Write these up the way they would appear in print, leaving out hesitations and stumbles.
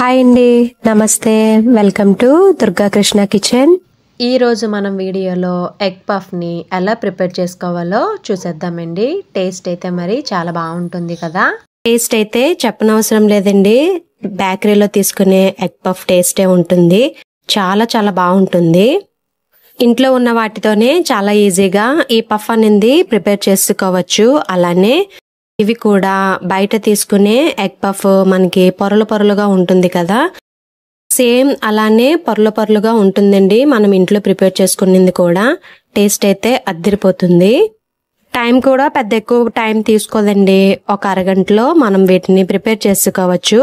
Hi అండి, నమస్తే. Welcome to Durga Krishna kitchen. ఈ రోజు మనం వీడియోలో ఎగ్ పఫ్ని ఎలా ప్రిపేర్ చేసుకోవాలో చూసేద్దామండి. టేస్ట్ అయితే మరి చాలా బాగుంటుంది కదా. టేస్ట్ అయితే చెప్పనవసరం లేదండి, బేకరీలో తీసుకునే ఎగ్ పఫ్ టేస్టే ఉంటుంది. చాలా చాలా బాగుంటుంది. ఇంట్లో ఉన్న వాటితోనే చాలా ఈజీగా ఈ పఫ్ అనేది ప్రిపేర్ చేసుకోవచ్చు. అలానే ఇవి కూడా బయట తీసుకునే ఎగ్ పఫ్ మనకి పొరలు పొరలుగా ఉంటుంది కదా, సేమ్ అలానే పొరలు పొరలుగా ఉంటుందండి. మనం ఇంట్లో ప్రిపేర్ చేసుకునేది కూడా టేస్ట్ అయితే అద్దిరిపోతుంది. టైం కూడా పెద్ద ఎక్కువ టైం తీసుకోదండి. ఒక అరగంటలో మనం వీటిని ప్రిపేర్ చేసుకోవచ్చు.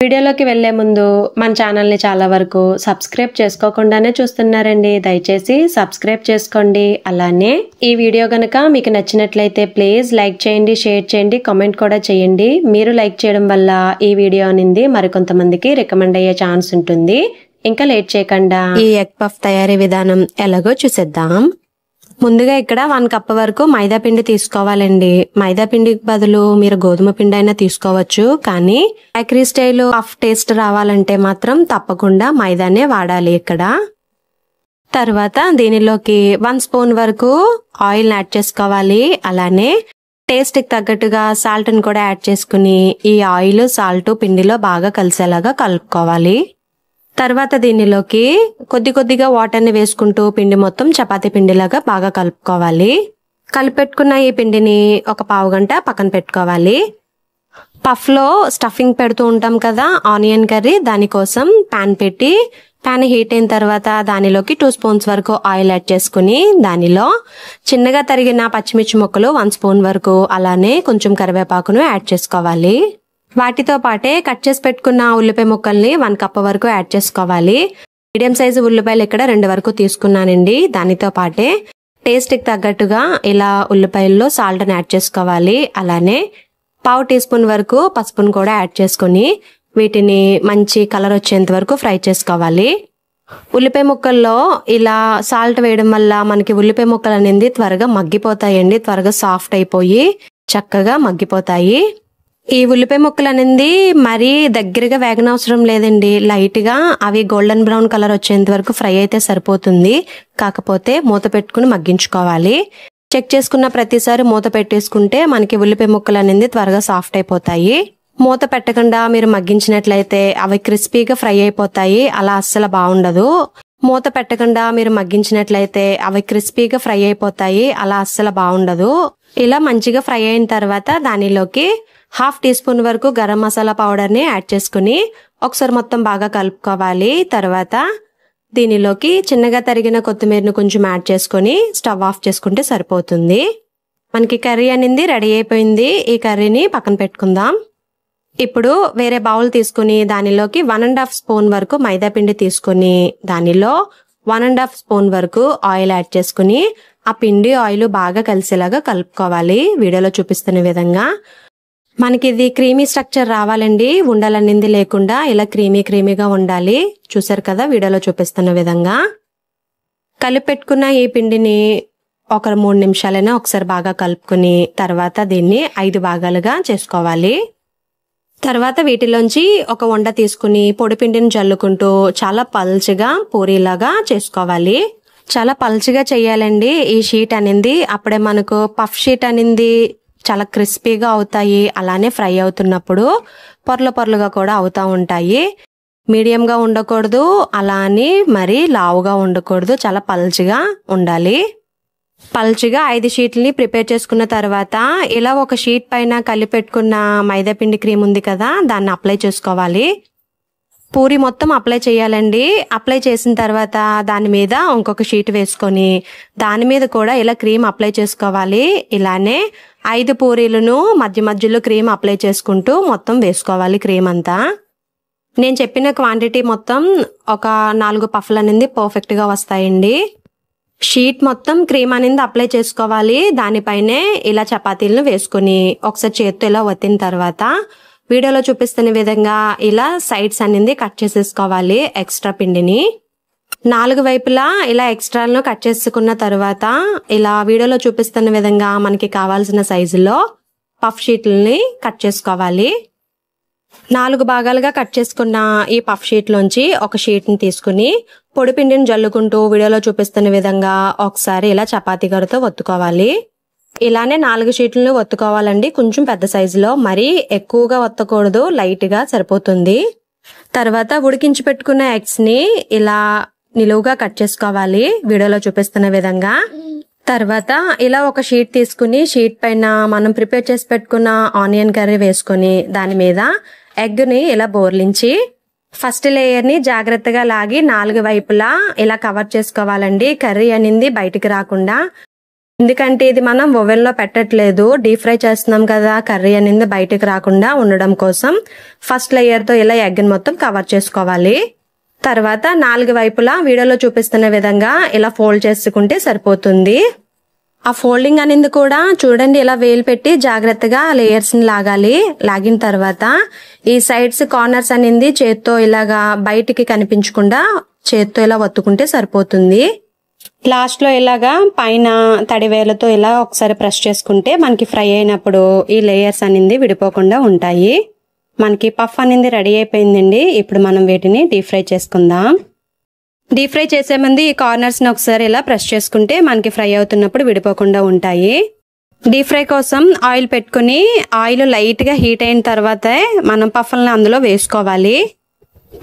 వీడియోలోకి వెళ్లే ముందు మన ఛానల్ని చాలా వరకు సబ్స్క్రైబ్ చేసుకోకుండానే చూస్తున్నారండి. దయచేసి సబ్స్క్రైబ్ చేసుకోండి. అలానే ఈ వీడియో గనక మీకు నచ్చినట్లయితే ప్లీజ్ లైక్ చేయండి, షేర్ చేయండి, కామెంట్ కూడా చేయండి. మీరు లైక్ చేయడం వల్ల ఈ వీడియో అనేది మరికొంతమందికి రికమెండ్ అయ్యే ఛాన్స్ ఉంటుంది. ఇంకా లేట్ చేయకుండా ఈ ఎగ్ పఫ్ తయారీ విధానం ఎలాగో చూసేద్దాం. ముందుగా ఇక్కడ 1 కప్ వరకు మైదా పిండి తీసుకోవాలండి. మైదా పిండికి బదులు మీరు గోధుమ పిండి అయినా తీసుకోవచ్చు. కానీ బేకరీ స్టైల్ పఫ్ టేస్ట్ రావాలంటే మాత్రం తప్పకుండా మైదానే వాడాలి ఇక్కడ. తర్వాత దీనిలోకి 1 స్పూన్ వరకు ఆయిల్ యాడ్ చేసుకోవాలి. అలానే టేస్ట్ కి తగ్గట్టుగా సాల్ట్ ని కూడా యాడ్ చేసుకుని ఈ ఆయిల్ సాల్ట్ పిండిలో బాగా కలిసేలాగా కలుపుకోవాలి. తర్వాత దీనిలోకి కొద్ది కొద్దిగా వాటర్ని వేసుకుంటూ పిండి మొత్తం చపాతీ పిండిలాగా బాగా కలుపుకోవాలి. కలిపెట్టుకున్న ఈ పిండిని ఒక పావు గంట పక్కన పెట్టుకోవాలి. పఫ్లో స్టఫింగ్ పెడుతూ ఉంటాం కదా, ఆనియన్ కర్రీ, దానికోసం ప్యాన్ పెట్టి ప్యాన్ హీట్ అయిన తర్వాత దానిలోకి 2 స్పూన్స్ వరకు ఆయిల్ యాడ్ చేసుకుని దానిలో చిన్నగా తరిగిన పచ్చిమిర్చి ముక్కలు 1 స్పూన్ వరకు, అలానే కొంచెం కరివేపాకును యాడ్ చేసుకోవాలి. వాటితో పాటే కట్ చేసి పెట్టుకున్న ఉల్లిపాయ ముక్కల్ని 1 కప్ వరకు యాడ్ చేసుకోవాలి. మీడియం సైజు ఉల్లిపాయలు ఇక్కడ 2 వరకు తీసుకున్నానండి. దానితో పాటే టేస్ట్ కి తగ్గట్టుగా ఇలా ఉల్లిపాయల్లో సాల్ట్ ని యాడ్ చేసుకోవాలి. అలానే పావు టీ స్పూన్ వరకు పసుపును కూడా యాడ్ చేసుకుని వీటిని మంచి కలర్ వచ్చేంత వరకు ఫ్రై చేసుకోవాలి. ఉల్లిపాయ ముక్కల్లో ఇలా సాల్ట్ వేయడం వల్ల మనకి ఉల్లిపాయ ముక్కలు అనేది త్వరగా మగ్గిపోతాయండి. త్వరగా సాఫ్ట్ అయిపోయి చక్కగా మగ్గిపోతాయి. ఈ ఉల్లిపాయ ముక్కలు అనేది మరీ దగ్గరగా వేగనవసరం లేదండి. లైట్ గా అవి గోల్డెన్ బ్రౌన్ కలర్ వచ్చేంత వరకు ఫ్రై అయితే సరిపోతుంది. కాకపోతే మూత పెట్టుకుని మగ్గించుకోవాలి. చెక్ చేసుకున్న ప్రతిసారి మూత పెట్టేసుకుంటే మనకి ఉల్లిపాయ ముక్కలు అనేది త్వరగా సాఫ్ట్ అయిపోతాయి. మూత పెట్టకుండా మీరు మగ్గించినట్లయితే అవి క్రిస్పీగా ఫ్రై అయిపోతాయి. అలా అస్సలు బాగుండదు. మూత పెట్టకుండా మీరు మగ్గించినట్లయితే అవి క్రిస్పీగా ఫ్రై అయిపోతాయి. అలా అస్సలు బాగుండదు. ఇలా మంచిగా ఫ్రై అయిన తర్వాత దానిలోకి 1/2 టీ స్పూన్ వరకు గరం మసాలా పౌడర్ ని యాడ్ చేసుకుని ఒకసారి మొత్తం బాగా కలుపుకోవాలి. తర్వాత దీనిలోకి చిన్నగా తరిగిన కొత్తిమీరను కొంచెం యాడ్ చేసుకుని స్టవ్ ఆఫ్ చేసుకుంటే సరిపోతుంది. మనకి కర్రీ అనేది రెడీ అయిపోయింది. ఈ కర్రీని పక్కన పెట్టుకుందాం. ఇప్పుడు వేరే బౌల్ తీసుకుని దానిలోకి 1.5 స్పూన్ వరకు మైదా పిండి తీసుకుని దానిలో 1.5 స్పూన్ వరకు ఆయిల్ యాడ్ చేసుకుని ఆ పిండి ఆయిల్ బాగా కలిసేలాగా కలుపుకోవాలి. వీడియోలో చూపిస్తున్న విధంగా మనకి ఇది క్రీమీ స్ట్రక్చర్ రావాలండి. ఉండలనింది లేకుండా ఇలా క్రీమీగా ఉండాలి. చూసారు కదా వీడియోలో చూపిస్తున్న విధంగా. కలిపెట్టుకున్న ఈ పిండిని ఒక 3 నిమిషాలైనా ఒకసారి బాగా కలుపుకుని తర్వాత దీన్ని 5 భాగాలుగా చేసుకోవాలి. తర్వాత వీటిలోంచి ఒక ఉండ తీసుకుని పొడి పిండిని జల్లుకుంటూ చాలా పల్చగా పూరీలాగా చేసుకోవాలి. చాలా పల్చగా చేయాలండి ఈ షీట్ అనేది. అప్పుడే మనకు పఫ్ షీట్ అనేది చాలా క్రిస్పీగా అవుతాయి. అలానే ఫ్రై అవుతున్నప్పుడు పొరలు పొరలుగా కూడా అవుతా ఉంటాయి. మీడియంగా ఉండకూడదు, అలా అని మరీ లావుగా ఉండకూడదు. చాలా పల్చగా ఉండాలి. పల్చగా 5 షీట్లని ప్రిపేర్ చేసుకున్న తర్వాత ఇలా ఒక షీట్ పైన కలిపెట్టుకున్న మైదా పిండి క్రీమ్ ఉంది కదా, దాన్ని అప్లై చేసుకోవాలి. పూరి మొత్తం అప్లై చేయాలండి. అప్లై చేసిన తర్వాత దాని మీద ఇంకొక షీట్ వేసుకొని దాని మీద కూడా ఇలా క్రీమ్ అప్లై చేసుకోవాలి. ఇలానే 5 పూరీలను మధ్య మధ్యలో క్రీమ్ అప్లై చేసుకుంటూ మొత్తం వేసుకోవాలి క్రీమ్ అంతా. నేను చెప్పిన క్వాంటిటీ మొత్తం ఒక 4 పఫ్లు అనేది పర్ఫెక్ట్ గా వస్తాయండి. షీట్ మొత్తం క్రీమ్ అనేది అప్లై చేసుకోవాలి. దానిపైనే ఇలా చపాతీలను వేసుకుని ఒకసారి చేత్తో ఇలా వత్తిన తర్వాత వీడియోలో చూపిస్తున్న విధంగా ఇలా సైడ్స్ అనేది కట్ చేసేసుకోవాలి. ఎక్స్ట్రా పిండిని 4 వైపులా ఇలా ఎక్స్ట్రాలను కట్ చేసుకున్న తర్వాత ఇలా వీడియోలో చూపిస్తున్న విధంగా మనకి కావాల్సిన సైజులో పఫ్ షీట్లని కట్ చేసుకోవాలి. 4 భాగాలుగా కట్ చేసుకున్న ఈ పఫ్ షీట్లోంచి ఒక షీట్ని తీసుకుని పొడి పిండిని జల్లుకుంటూ వీడియోలో చూపిస్తున్న విధంగా ఒకసారి ఇలా చపాతీ గరిటెతో ఒత్తుకోవాలి. ఇలానే 4 షీట్లను ఒత్తుకోవాలండి. కొంచెం పెద్ద సైజులో, మరీ ఎక్కువగా ఒత్తకూడదు, లైట్గా సరిపోతుంది. తర్వాత ఉడికించి పెట్టుకున్న ఎగ్స్ని ఇలా నిలువుగా కట్ చేసుకోవాలి వీడియోలో చూపిస్తున్న విధంగా. తర్వాత ఇలా ఒక షీట్ తీసుకుని షీట్ పైన మనం ప్రిపేర్ చేసి పెట్టుకున్న ఆనియన్ కర్రీ వేసుకుని దాని మీద ఎగ్ని ఇలా బోర్లించి ఫస్ట్ లేయర్ని జాగ్రత్తగా లాగి 4 వైపులా ఇలా కవర్ చేసుకోవాలండి. కర్రీ అనేది బయటికి రాకుండా, ఎందుకంటే ఇది మనం ఓవెన్లో పెట్టట్లేదు, డీప్ ఫ్రై చేస్తున్నాం కదా. కర్రీ అనేది బయటికి రాకుండా ఉండడం కోసం ఫస్ట్ లేయర్తో ఇలా ఎగ్ని మొత్తం కవర్ చేసుకోవాలి. తర్వాత 4 వైపులా వీడియోలో చూపిస్తున్న విధంగా ఇలా ఫోల్డ్ చేసుకుంటే సరిపోతుంది. ఆ ఫోల్డింగ్ అనేది కూడా చూడండి, ఇలా వేలు పెట్టి జాగ్రత్తగా లేయర్స్ని లాగాలి. లాగిన తర్వాత ఈ సైడ్స్ కార్నర్స్ అనేది చేత్తో ఇలాగా బయటికి కనిపించకుండా చేత్తో ఇలా ఒత్తుకుంటే సరిపోతుంది. లాస్ట్లో ఇలాగా పైన తడివేలతో ఇలా ఒకసారి ప్రెస్ చేసుకుంటే మనకి ఫ్రై అయినప్పుడు ఈ లేయర్స్ అనేది విడిపోకుండా ఉంటాయి. మనకి పఫ్ అనేది రెడీ అయిపోయిందండి. ఇప్పుడు మనం వీటిని డీప్ ఫ్రై చేసుకుందాం. డీప్ ఫ్రై చేసే ముందు ఈ కార్నర్స్ని ఒకసారి ఇలా ప్రెస్ చేసుకుంటే మనకి ఫ్రై అవుతున్నప్పుడు విడిపోకుండా ఉంటాయి. డీప్ ఫ్రై కోసం ఆయిల్ పెట్టుకుని ఆయిల్ లైట్గా హీట్ అయిన తర్వాతే మనం పఫ్లను అందులో వేసుకోవాలి.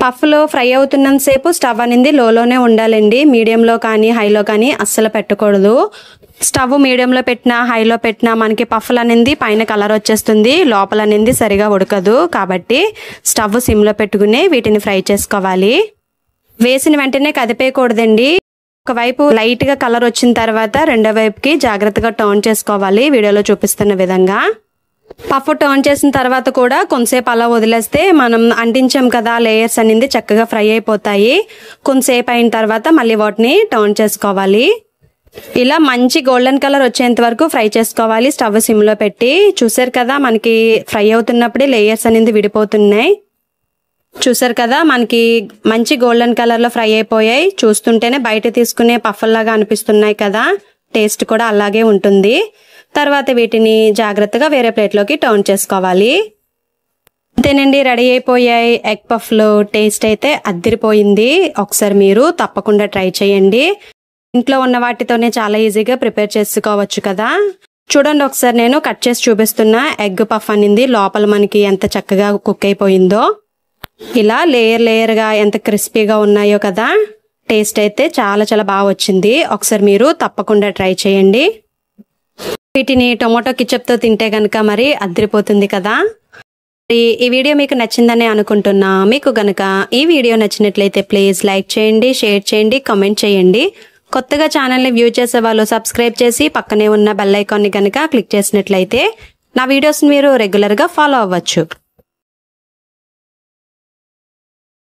పఫ్లు ఫ్రై అవుతున్నంతసేపు స్టవ్ అనేది లోలోనే ఉండాలండి. మీడియంలో కానీ హైలో కానీ అస్సలు పెట్టకూడదు. స్టవ్ మీడియంలో పెట్టినా హైలో పెట్టినా మనకి పఫ్లు అనేది పైన కలర్ వచ్చేస్తుంది, లోపల అనేది సరిగా ఉడకదు. కాబట్టి స్టవ్ సిమ్లో పెట్టుకుని వీటిని ఫ్రై చేసుకోవాలి. వేసిన వెంటనే కదిపేయకూడదండి. ఒకవైపు లైట్గా కలర్ వచ్చిన తర్వాత రెండో వైపుకి జాగ్రత్తగా టర్న్ చేసుకోవాలి వీడియోలో చూపిస్తున్న విధంగా. పఫ్ టర్న్ చేసిన తర్వాత కూడా కొంతసేపు అలా వదిలేస్తే మనం అంటించాం కదా, లేయర్స్ అనేది చక్కగా ఫ్రై అయిపోతాయి. కొంతసేపు అయిన తర్వాత మళ్ళీ వాటిని టర్న్ చేసుకోవాలి. ఇలా మంచి గోల్డెన్ కలర్ వచ్చేంత వరకు ఫ్రై చేసుకోవాలి స్టవ్ సిమ్లో పెట్టి. చూసారు కదా, మనకి ఫ్రై అవుతున్నప్పుడే లేయర్స్ అనేది విడిపోతున్నాయి. చూసారు కదా, మనకి మంచి గోల్డెన్ కలర్లో ఫ్రై అయిపోయాయి. చూస్తుంటేనే బయట తీసుకునే పఫ్లాగా అనిపిస్తున్నాయి కదా, టేస్ట్ కూడా అలాగే ఉంటుంది. తర్వాత వీటిని జాగ్రత్తగా వేరే ప్లేట్లోకి టర్న్ చేసుకోవాలి. అంతేనండి, రెడీ అయిపోయాయి ఎగ్ పఫ్లు. టేస్ట్ అయితే అద్దిరిపోయింది. ఒకసారి మీరు తప్పకుండా ట్రై చేయండి. ఇంట్లో ఉన్న వాటితోనే చాలా ఈజీగా ప్రిపేర్ చేసుకోవచ్చు కదా. చూడండి, ఒకసారి నేను కట్ చేసి చూపిస్తున్నా. ఎగ్ పఫ్ అనేది లోపల మనకి ఎంత చక్కగా కుక్ అయిపోయిందో. ఇలా లేయర్గా ఎంత క్రిస్పీగా ఉన్నాయో కదా. టేస్ట్ అయితే చాలా చాలా బాగా వచ్చింది. ఒకసారి మీరు తప్పకుండా ట్రై చేయండి. వీటిని టొమాటో కెచప్తో తింటే కనుక మరి అదిరిపోతుంది కదా. ఈ వీడియో మీకు నచ్చిందని అనుకుంటున్నా. మీకు గనక ఈ వీడియో నచ్చినట్లయితే ప్లీజ్ లైక్ చేయండి, షేర్ చేయండి, కామెంట్ చేయండి. కొత్తగా ఛానల్ని వ్యూ చేసే వాళ్ళు సబ్స్క్రైబ్ చేసి పక్కనే ఉన్న బెల్ ఐకాన్ని కనుక క్లిక్ చేసినట్లయితే నా వీడియోస్ని మీరు రెగ్యులర్గా ఫాలో అవ్వచ్చు.